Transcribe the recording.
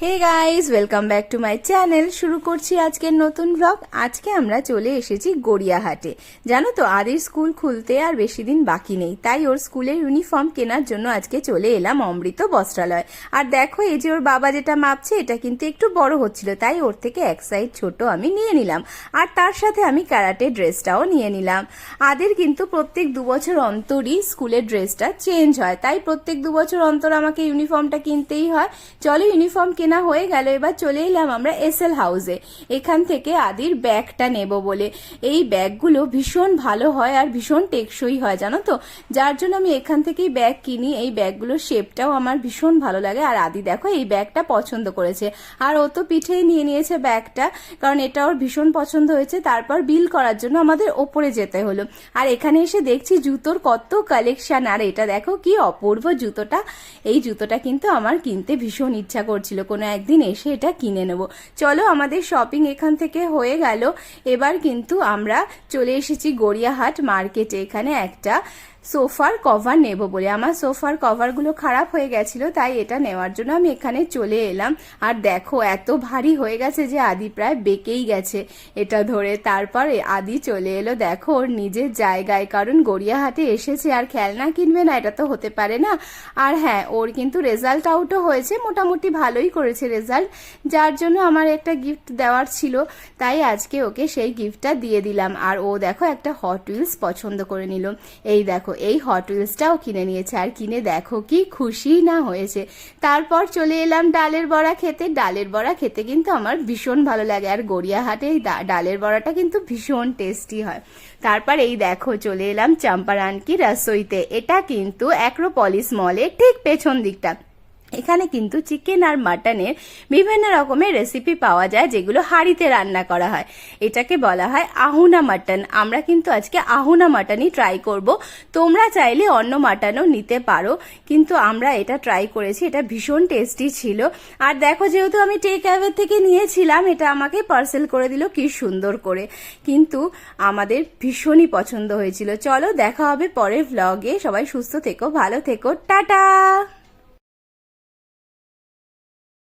Hey guys, welcome back to my channel. শুরু করছি আজকের নতুন ব্লগ। আজকে আমরা চলে এসেছি গড়িয়াহাটে। জানো তো, আদির স্কুল খুলতে আর বেশি দিন বাকি নেই, তাই ওর স্কুলের ইউনিফর্ম কেনার জন্য আজকে চলে এলাম অমৃত বস্ত্রালয়। আর দেখো, এই যে ওর বাবা যেটা মাপছে, এটা কিন্তু একটু বড় হচ্ছিল, তাই ওর থেকে এক সাইজ ছোট আমি নিয়ে নিলাম। আর তার সাথে আমি ক্যারাটে ড্রেসটাও নিয়ে নিলাম। আদির কিন্তু প্রত্যেক 2 বছর অন্তরই স্কুলের ড্রেসটা চেঞ্জ হয়, তাই প্রত্যেক 2 বছর অন্তর আমাকে ইউনিফর্মটা কিনতেই হয়। চলো, ইউনিফর্ম কেনা হয়ে গেল, এবার চলে এলাম আমরা এসএল হাউসে। এখান থেকে আদির ব্যাগটা নেব বলে। এই ব্যাগগুলো ভীষণ ভালো হয় আর ভীষণ টেকসই হয়, জানো তো, যার জন্য আমি এখান থেকেই ব্যাগ কিনি। এই ব্যাগগুলোর শেপটাও আমার ভীষণ ভালো লাগে। আর আদি দেখো এই ব্যাগটা পছন্দ করেছে, আর ও তো পিঠেই নিয়ে নিয়েছে ব্যাগটা, কারণ এটা ওর ভীষণ পছন্দ হয়েছে। তারপর বিল করার জন্য আমাদের ওপরে যেতে হলো। আর এখানে এসে দেখছি জুতোর কত কালেকশন। আর এটা দেখো কি অপূর্ব জুতোটা। এই জুতোটা কিন্তু আমার কিনতে ভীষণ ইচ্ছা করছিল, কোনো একদিন এসে এটা কিনে নেব। চলো, আমাদের শপিং এখান থেকে হয়ে গেল। এবার কিন্তু আমরা চলে এসেছি গড়িয়াহাট মার্কেটে। এখানে একটা সোফার কভার নেব বলে। আমার সোফার কভারগুলো খারাপ হয়ে গেছিল, তাই এটা নেওয়ার জন্য আমি এখানে চলে এলাম। আর দেখো, এত ভারী হয়ে গেছে যে আদি প্রায় বেঁকেই গেছে এটা ধরে। তারপর আদি চলে এলো দেখো ওর নিজের জায়গায়, কারণ গড়িয়াহাটে এসেছে আর খেলনা কিনবে না, এটা তো হতে পারে না। আর হ্যাঁ, ওর কিন্তু রেজাল্ট আউটও হয়েছে, মোটামুটি ভালোই করেছে রেজাল্ট, যার জন্য আমার একটা গিফট দেওয়ার ছিল, তাই আজকে ওকে সেই গিফটটা দিয়ে দিলাম। আর ও দেখো একটা হট হুইলস পছন্দ করে নিল। এই দেখো, এই হট হুইলসটাও কিনে নিয়েছে। আর কিনে দেখো কি খুশি না হয়েছে। তারপর চলে এলাম ডালের বড়া খেতে। ডালের বড়া খেতে কিন্তু আমার ভীষণ ভালো লাগে, আর গড়িয়াহাটে এই ডালের বড়াটা কিন্তু ভীষণ টেস্টি হয়। তারপর এই দেখো চলে এলাম চম্পারন কি রসোইতে। এটা কিন্তু অ্যাক্রোপলিস মলের ঠিক পেছন দিকটা। এখানে কিন্তু চিকেন আর মাটনের বিভিন্ন রকমের রেসিপি পাওয়া যায়, যেগুলো হাঁড়িতে রান্না করা হয়। এটাকে বলা হয় আহুনা মাটন। আমরা কিন্তু আজকে আহুনা মাটনই ট্রাই করব। তোমরা চাইলে অন্য মাটনও নিতে পারো, কিন্তু আমরা এটা ট্রাই করেছি, এটা ভীষণ টেস্টি ছিল। আর দেখো, যেহেতু আমি টেক অ্যাওয়ে থেকে নিয়েছিলাম, এটা আমাকে পার্সেল করে দিল কি সুন্দর করে, কিন্তু আমাদের ভীষণই পছন্দ হয়েছিল। চলো, দেখা হবে পরের ভ্লগে। সবাই সুস্থ থেকো, ভালো থেকো, টাটা।